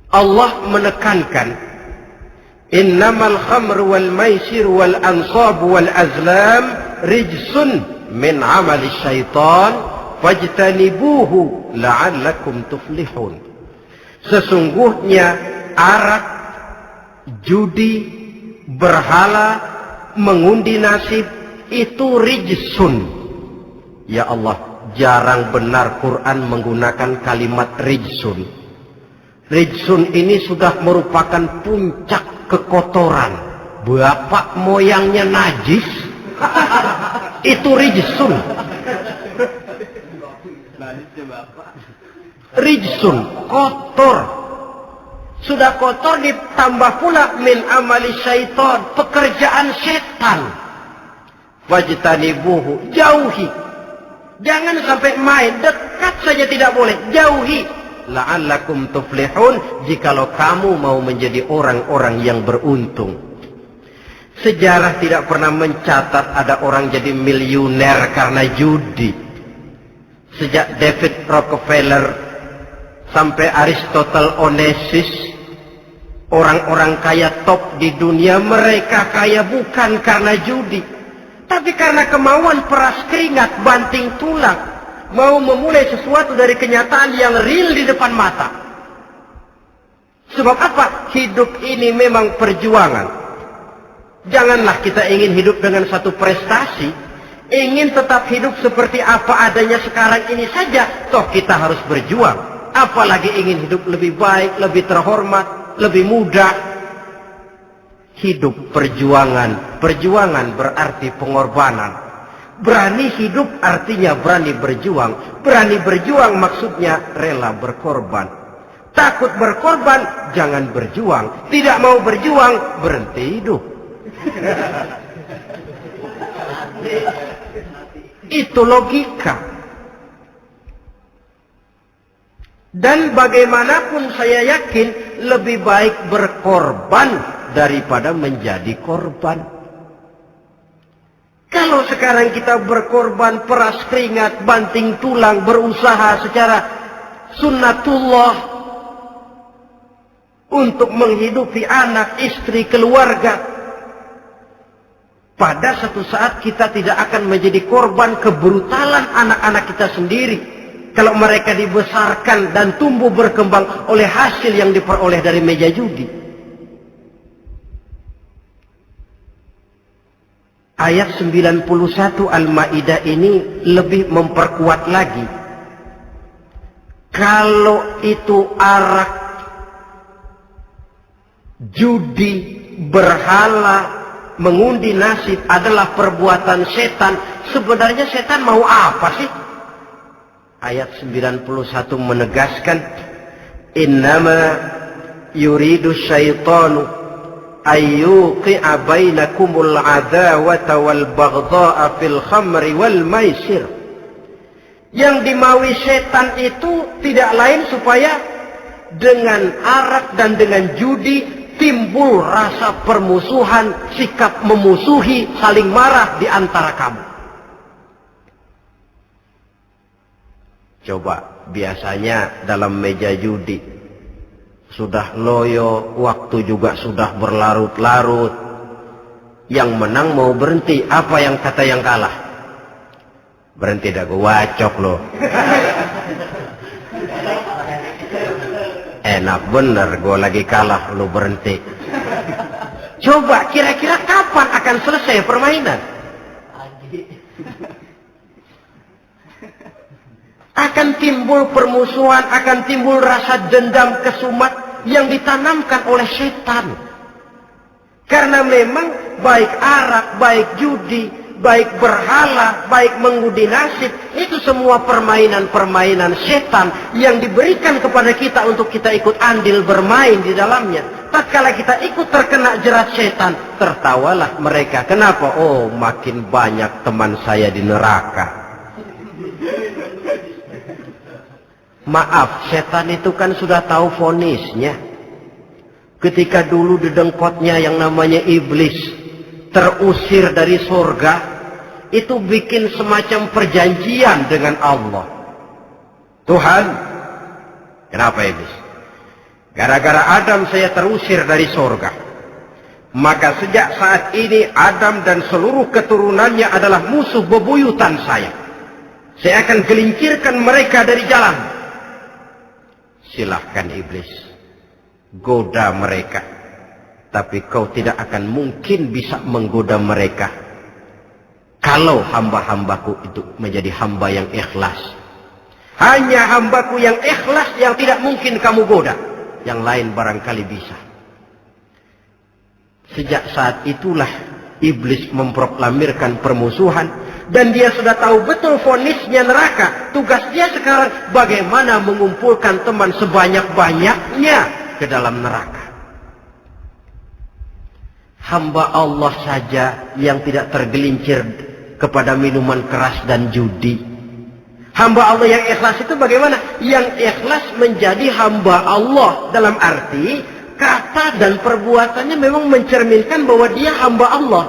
Speaker 1: Allah menekankan, innamal khamru wal maisir wal ansab wal azlam rijsun min amali syaitan fajtanibuhu la'allakum tuflihun. Sesungguhnya arak, judi, berhala, mengundi nasib itu rijsun. Ya Allah, jarang benar Quran menggunakan kalimat rijsun. Rijsun ini sudah merupakan puncak kekotoran. Bapak moyangnya najis, itu rijsun. Rijsun, kotor. Sudah kotor ditambah pula min amali syaitan, pekerjaan setan. Wajtanibuhu, jauhi. Jangan sampai main, dekat saja tidak boleh, jauhi. La'allakum tuflihun, jikalau kamu mau menjadi orang-orang yang beruntung. Sejarah tidak pernah mencatat ada orang jadi miliuner karena judi. Sejak David Rockefeller sampai Aristotle Onassis, orang-orang kaya top di dunia, mereka kaya bukan karena judi, tapi karena kemauan peras keringat, banting tulang, mau memulai sesuatu dari kenyataan yang real di depan mata. Sebab apa? Hidup ini memang perjuangan. Janganlah kita ingin hidup dengan satu prestasi, ingin tetap hidup seperti apa adanya sekarang ini saja, toh kita harus berjuang. Apalagi ingin hidup lebih baik, lebih terhormat, lebih mudah. Hidup perjuangan. Perjuangan berarti pengorbanan. Berani hidup artinya berani berjuang. Berani berjuang maksudnya rela berkorban. Takut berkorban, jangan berjuang. Tidak mau berjuang, berhenti hidup. Itu logika. Dan bagaimanapun saya yakin lebih baik berkorban daripada menjadi korban. Kalau sekarang kita berkorban, peras keringat, banting tulang, berusaha secara sunnatullah untuk menghidupi anak, istri, keluarga, pada satu saat kita tidak akan menjadi korban kebrutalan anak-anak kita sendiri kalau mereka dibesarkan dan tumbuh berkembang oleh hasil yang diperoleh dari meja judi. Ayat 91 Al-Maidah ini lebih memperkuat lagi. Kalau itu arak, judi, berhala, mengundi nasib adalah perbuatan setan, sebenarnya setan mau apa sih? Ayat 91 menegaskan, innama yuridu syaitanu ayyuqi'a bainakumul adawata wal baghdha'a fil khamri wal maisir. Yang dimaui setan itu tidak lain supaya dengan arak dan dengan judi timbul rasa permusuhan, sikap memusuhi, saling marah di antara kamu. Coba, biasanya dalam meja judi sudah loyo, waktu juga sudah berlarut-larut. Yang menang mau berhenti, apa yang kata yang kalah? Berhenti dah, gue wacok loh. Enak bener, gue lagi kalah, lu berhenti. Coba, kira-kira kapan akan selesai permainan? Akan timbul permusuhan, akan timbul rasa dendam, kesumat yang ditanamkan oleh setan. Karena memang baik arak, baik judi, baik berhala, baik mengundi nasib, itu semua permainan-permainan setan yang diberikan kepada kita untuk kita ikut andil bermain di dalamnya. Tatkala kita ikut terkena jerat setan, tertawalah mereka. Kenapa? Oh, makin banyak teman saya di neraka. Maaf, setan itu kan sudah tahu vonisnya. Ketika dulu didengkotnya yang namanya iblis terusir dari surga, itu bikin semacam perjanjian dengan Allah. Tuhan, kenapa iblis? Gara-gara Adam saya terusir dari surga. Maka sejak saat ini Adam dan seluruh keturunannya adalah musuh bebuyutan saya. Saya akan gelincirkan mereka dari jalan. Silahkan iblis, goda mereka. Tapi kau tidak akan mungkin bisa menggoda mereka kalau hamba-hambaku itu menjadi hamba yang ikhlas. Hanya hambaku yang ikhlas yang tidak mungkin kamu goda. Yang lain barangkali bisa. Sejak saat itulah iblis memproklamirkan permusuhan. Dan dia sudah tahu betul vonisnya neraka. Tugas dia sekarang bagaimana mengumpulkan teman sebanyak-banyaknya ke dalam neraka. Hamba Allah saja yang tidak tergelincir kepada minuman keras dan judi. Hamba Allah yang ikhlas itu bagaimana? Yang ikhlas menjadi hamba Allah dalam arti kata dan perbuatannya memang mencerminkan bahwa dia hamba Allah.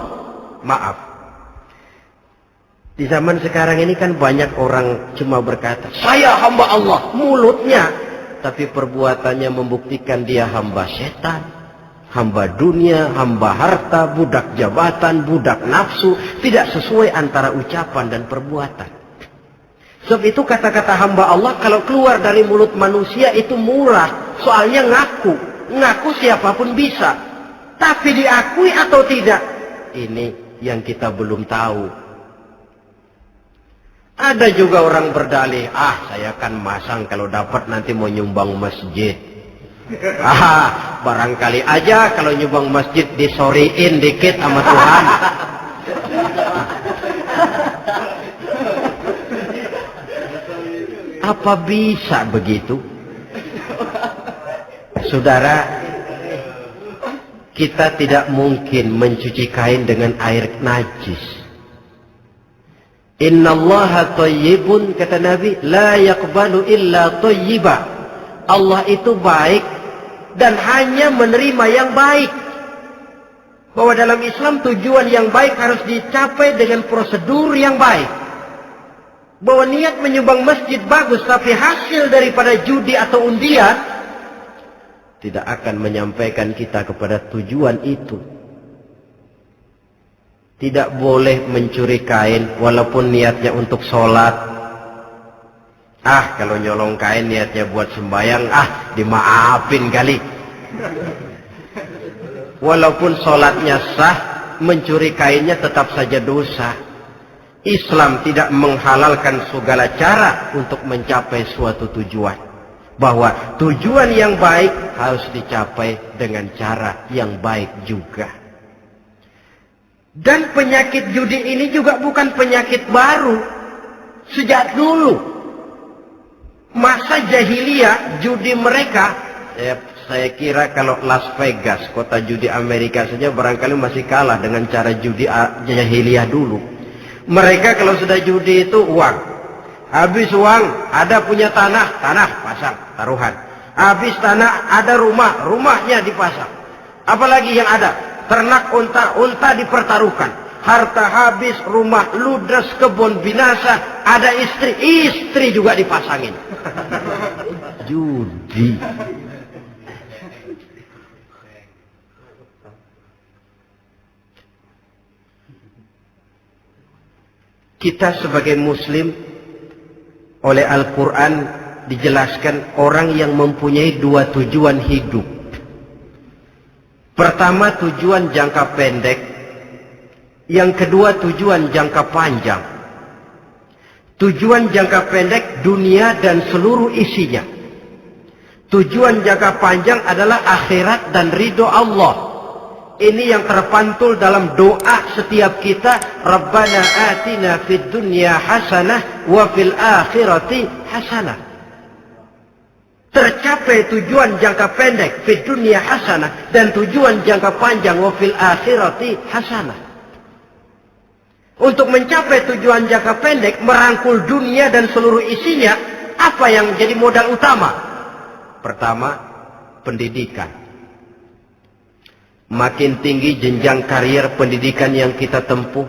Speaker 1: Maaf. Di zaman sekarang ini kan banyak orang cuma berkata, saya hamba Allah, mulutnya. Tapi perbuatannya membuktikan dia hamba setan, hamba dunia, hamba harta, budak jabatan, budak nafsu. Tidak sesuai antara ucapan dan perbuatan. Sebab itu kata-kata hamba Allah kalau keluar dari mulut manusia itu murah. Soalnya ngaku siapapun bisa. Tapi diakui atau tidak, ini yang kita belum tahu. Ada juga orang berdalih, saya kan masang kalau dapat nanti mau nyumbang masjid. Barangkali aja kalau nyumbang masjid disoriin dikit sama Tuhan. Apa bisa begitu? Saudara, kita tidak mungkin mencuci kain dengan air najis. Innallaha thayyibun, kata Nabi, la yaqbalu illa thayyiba. Allah itu baik dan hanya menerima yang baik. Bahwa dalam Islam tujuan yang baik harus dicapai dengan prosedur yang baik. Bahwa niat menyumbang masjid bagus tapi hasil daripada judi atau undian tidak akan menyampaikan kita kepada tujuan itu. Tidak boleh mencuri kain walaupun niatnya untuk sholat. Kalau nyolong kain niatnya buat sembahyang, dimaafin kali. Walaupun sholatnya sah, mencuri kainnya tetap saja dosa. Islam tidak menghalalkan segala cara untuk mencapai suatu tujuan. Bahwa tujuan yang baik harus dicapai dengan cara yang baik juga. Dan penyakit judi ini juga bukan penyakit baru. Sejak dulu. Masa jahiliyah, judi mereka. Saya kira kalau Las Vegas, kota judi Amerika saja barangkali masih kalah dengan cara judi jahiliyah dulu. Mereka kalau sudah judi itu uang. Habis uang, ada punya tanah pasang, taruhan. Habis tanah, ada rumah, rumahnya dipasang. Apalagi yang ada? Ternak unta dipertaruhkan. Harta habis, rumah ludes, kebun binasa. Ada istri juga dipasangin. Judi. Kita sebagai muslim oleh Al-Quran dijelaskan orang yang mempunyai dua tujuan hidup. Pertama tujuan jangka pendek, yang kedua tujuan jangka panjang. Tujuan jangka pendek dunia dan seluruh isinya. Tujuan jangka panjang adalah akhirat dan ridho Allah. Ini yang terpantul dalam doa setiap kita. Rabbana atina fid dunya hasanah wa fil akhirati hasanah. Tercapai tujuan jangka pendek fid dunya hasanah dan tujuan jangka panjang wa fil akhirati hasanah. Untuk mencapai tujuan jangka pendek merangkul dunia dan seluruh isinya, Apa yang jadi modal utama? Pertama, pendidikan. Makin tinggi jenjang karier pendidikan yang kita tempuh,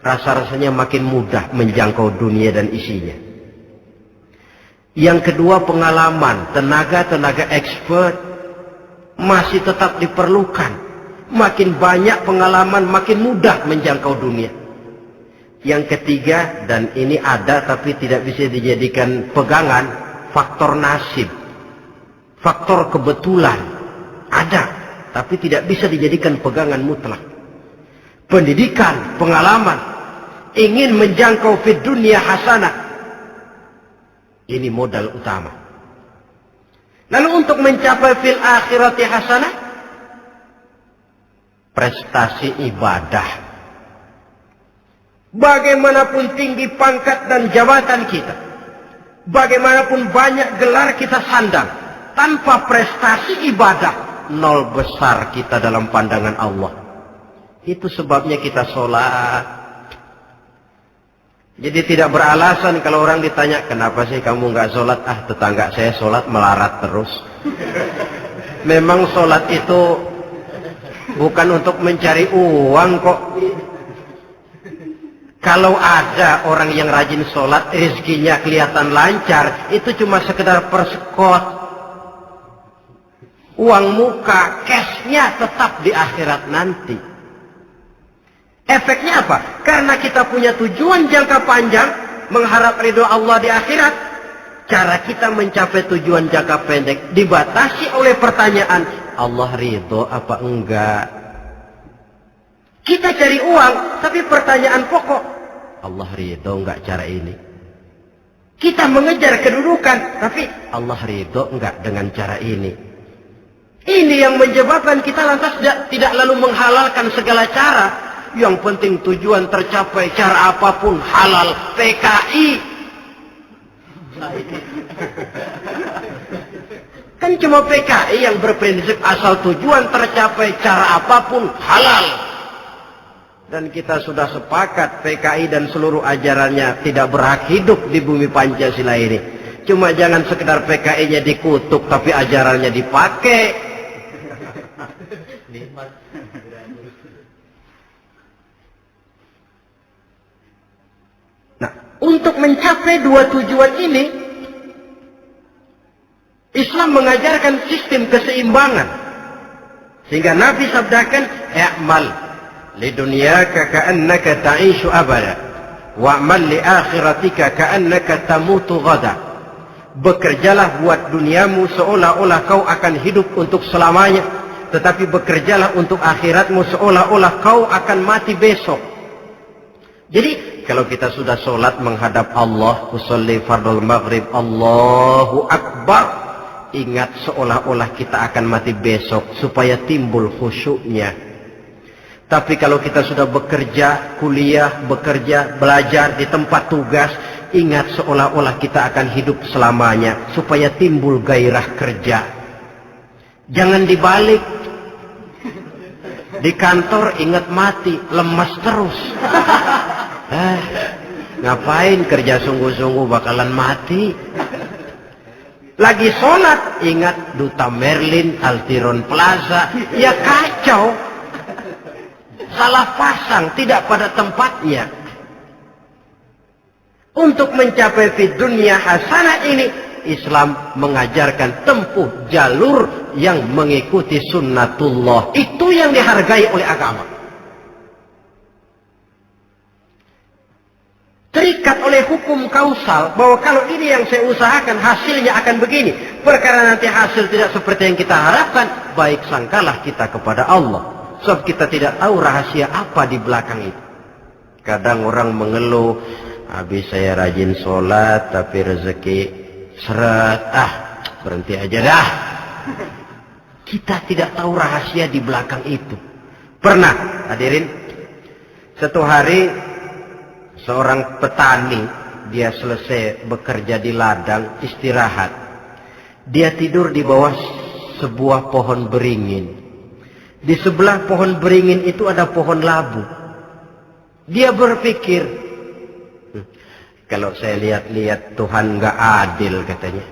Speaker 1: rasa-rasanya makin mudah menjangkau dunia dan isinya. Yang kedua, pengalaman. Tenaga-tenaga expert masih tetap diperlukan. Makin banyak pengalaman, makin mudah menjangkau dunia. Yang ketiga, dan ini ada tapi tidak bisa dijadikan pegangan, faktor nasib. Faktor kebetulan. Ada, tapi tidak bisa dijadikan pegangan mutlak. Pendidikan, pengalaman, ingin menjangkau fid dunia hasanah. Ini modal utama. Lalu untuk mencapai fil akhirati hasanah, prestasi ibadah. Bagaimanapun tinggi pangkat dan jabatan kita, bagaimanapun banyak gelar kita sandang, tanpa prestasi ibadah, nol besar kita dalam pandangan Allah. Itu sebabnya kita sholat. Jadi tidak beralasan kalau orang ditanya, kenapa sih kamu nggak sholat? Ah, tetangga saya sholat melarat terus. Memang sholat itu bukan untuk mencari uang kok. Kalau ada orang yang rajin sholat, rezekinya kelihatan lancar, itu cuma sekedar persekot. Uang muka, cashnya tetap di akhirat nanti. Efeknya apa? Karena kita punya tujuan jangka panjang, mengharap ridho Allah di akhirat. Cara kita mencapai tujuan jangka pendek dibatasi oleh pertanyaan, Allah ridho apa enggak? Kita cari uang, tapi pertanyaan pokok, Allah ridho enggak cara ini? Kita mengejar kedudukan, tapi Allah ridho enggak dengan cara ini? Ini yang menyebabkan kita lantas tidak lalu menghalalkan segala cara. Yang penting tujuan tercapai, cara apapun halal. PKI. Kan cuma PKI yang berprinsip asal tujuan tercapai, cara apapun halal. Dan kita sudah sepakat PKI dan seluruh ajarannya tidak berhak hidup di bumi Pancasila ini. Cuma jangan sekedar PKI-nya dikutuk tapi ajarannya dipakai. Nah, untuk mencapai dua tujuan ini, Islam mengajarkan sistem keseimbangan. Sehingga Nabi sabdakan, "I'mal lidunyaka ka'annaka ta'ishu abada, wa'mal li akhiratika ka'annaka tamutu ghada." Bekerjalah buat duniamu seolah-olah kau akan hidup untuk selamanya, tetapi bekerjalah untuk akhiratmu seolah-olah kau akan mati besok. Jadi kalau kita sudah sholat menghadap Allah, usolli fardul maghrib, Allahu Akbar, ingat seolah-olah kita akan mati besok supaya timbul khusyuknya. Tapi kalau kita sudah bekerja, kuliah, bekerja, belajar di tempat tugas, ingat seolah-olah kita akan hidup selamanya supaya timbul gairah kerja. Jangan dibalik. Di kantor ingat mati, lemas terus. Ngapain kerja sungguh-sungguh bakalan mati. Lagi sholat ingat Duta Merlin, Altiron Plaza, ya kacau. Salah pasang, tidak pada tempatnya. Untuk mencapai fid dunya hasanah ini, Islam mengajarkan tempuh jalur yang mengikuti sunnatullah. Itu yang dihargai oleh agama. Terikat oleh hukum kausal bahwa kalau ini yang saya usahakan hasilnya akan begini. Perkara nanti hasil tidak seperti yang kita harapkan, baik sangkalah kita kepada Allah. Sebab kita tidak tahu rahasia apa di belakang itu. Kadang orang mengeluh, habis saya rajin sholat tapi rezeki seret, berhenti aja dah. Kita tidak tahu rahasia di belakang itu. Pernah hadirin, satu hari seorang petani, dia selesai bekerja di ladang, istirahat. Dia tidur di bawah sebuah pohon beringin. Di sebelah pohon beringin itu ada pohon labu. Dia berpikir, Kalau saya lihat-lihat Tuhan nggak adil katanya.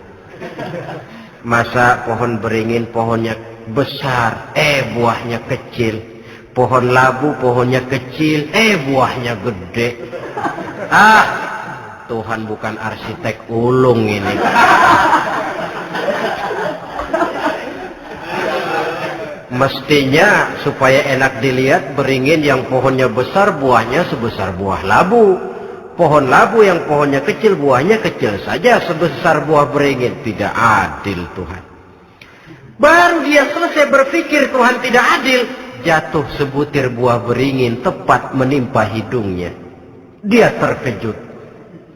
Speaker 1: Masa pohon beringin pohonnya besar, buahnya kecil. Pohon labu pohonnya kecil, buahnya gede. Tuhan bukan arsitek ulung ini. Mestinya supaya enak dilihat, beringin yang pohonnya besar buahnya sebesar buah labu. Pohon labu yang pohonnya kecil buahnya kecil saja sebesar buah beringin. Tidak adil Tuhan. Baru dia selesai berpikir Tuhan tidak adil, jatuh sebutir buah beringin tepat menimpa hidungnya. Dia terkejut.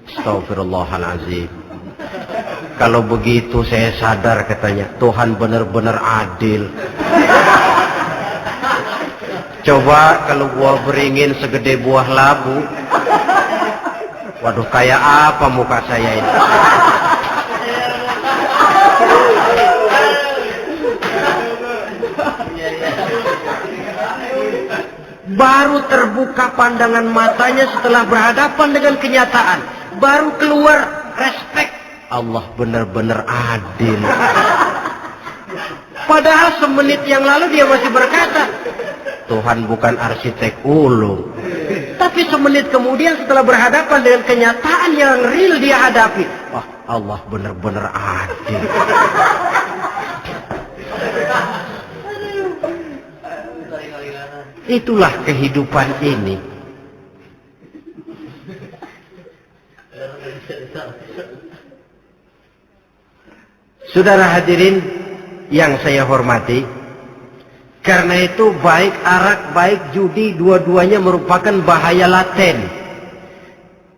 Speaker 1: Astagfirullahaladzim. Kalau begitu saya sadar katanya, Tuhan benar-benar adil. Coba kalau buah beringin segede buah labu. Waduh, kayak apa muka saya ini? Baru terbuka pandangan matanya setelah berhadapan dengan kenyataan. Baru keluar respek. Allah benar-benar adil. Padahal semenit yang lalu dia masih berkata, Tuhan bukan arsitek ulung. Tapi semenit kemudian setelah berhadapan dengan kenyataan yang real dia hadapi, wah, Allah benar-benar adil. Itulah kehidupan ini. Saudara hadirin yang saya hormati, karena itu baik arak, baik judi, dua-duanya merupakan bahaya laten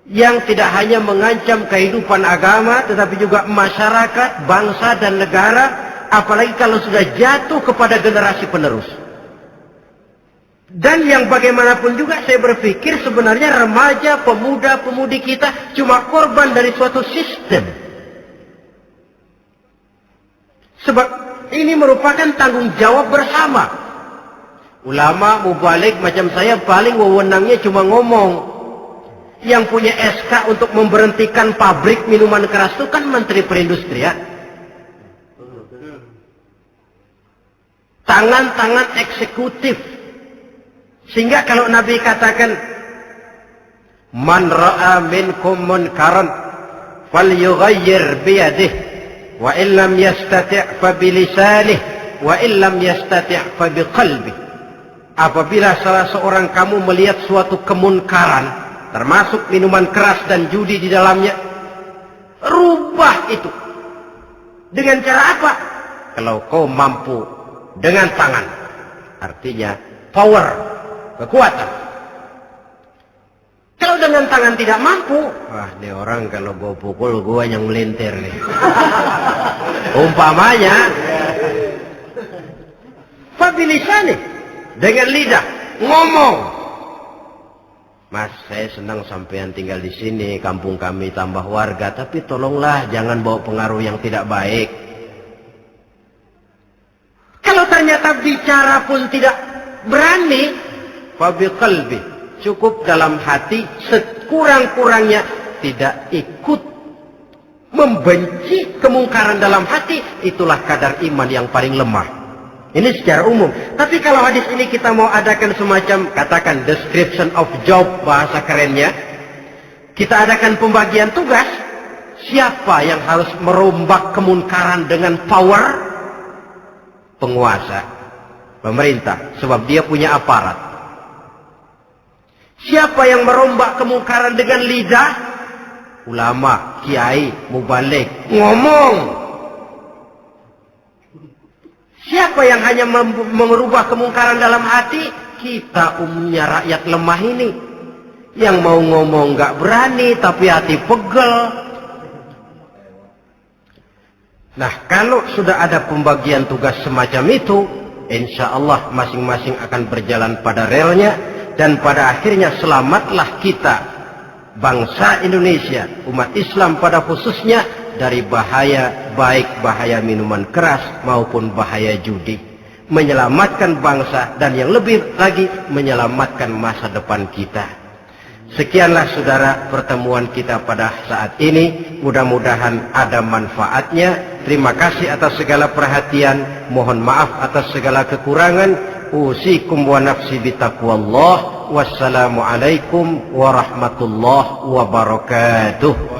Speaker 1: yang tidak hanya mengancam kehidupan agama, tetapi juga masyarakat, bangsa dan negara, apalagi kalau sudah jatuh kepada generasi penerus. Dan yang bagaimanapun juga saya berpikir sebenarnya remaja, pemuda, pemudi kita cuma korban dari suatu sistem. Sebab ini merupakan tanggung jawab bersama. Ulama mubalik macam saya paling wewenangnya cuma ngomong. Yang punya SK untuk memberhentikan pabrik minuman keras itu kan Menteri Perindustrian. Tangan-tangan eksekutif. Sehingga kalau Nabi katakan, Man ra'a minkum munkaran falyughayyir biyadihi wa illam yastati' fa bilisanih wa illam yastati' fa biqalbi. Apabila salah seorang kamu melihat suatu kemunkaran, termasuk minuman keras dan judi di dalamnya, rubah itu. Dengan cara apa? Kalau kau mampu dengan tangan. Artinya power, kekuatan. Kalau dengan tangan tidak mampu, wah, ini orang kalau gua pukul gua yang melintir nih. Umpamanya, fabilisani, dengan lidah ngomong. Mas, saya senang sampean tinggal di sini, kampung kami tambah warga, tapi tolonglah jangan bawa pengaruh yang tidak baik. Kalau ternyata bicara pun tidak berani, fabiqalbi, cukup dalam hati, sekurang-kurangnya tidak ikut membenci kemungkaran dalam hati, itulah kadar iman yang paling lemah. Ini secara umum. Tapi kalau hadis ini kita mau adakan semacam, katakan description of job, bahasa kerennya, kita adakan pembagian tugas. Siapa yang harus merombak kemungkaran dengan power? Penguasa, pemerintah, sebab dia punya aparat. Siapa yang merombak kemungkaran dengan lidah? Ulama, kiai, mubalik, ngomong. Siapa yang hanya merubah kemungkaran dalam hati? Kita umumnya rakyat lemah ini. Yang mau ngomong gak berani, tapi hati pegel. Nah, kalau sudah ada pembagian tugas semacam itu, insya Allah masing-masing akan berjalan pada relnya. Dan pada akhirnya selamatlah kita, bangsa Indonesia, umat Islam pada khususnya, dari bahaya, baik bahaya minuman keras maupun bahaya judi. Menyelamatkan bangsa dan yang lebih lagi menyelamatkan masa depan kita. Sekianlah saudara pertemuan kita pada saat ini. Mudah-mudahan ada manfaatnya. Terima kasih atas segala perhatian. Mohon maaf atas segala kekurangan. Usikum wa nafsi bitaqwallah. Wassalamualaikum warahmatullahi wabarakatuh.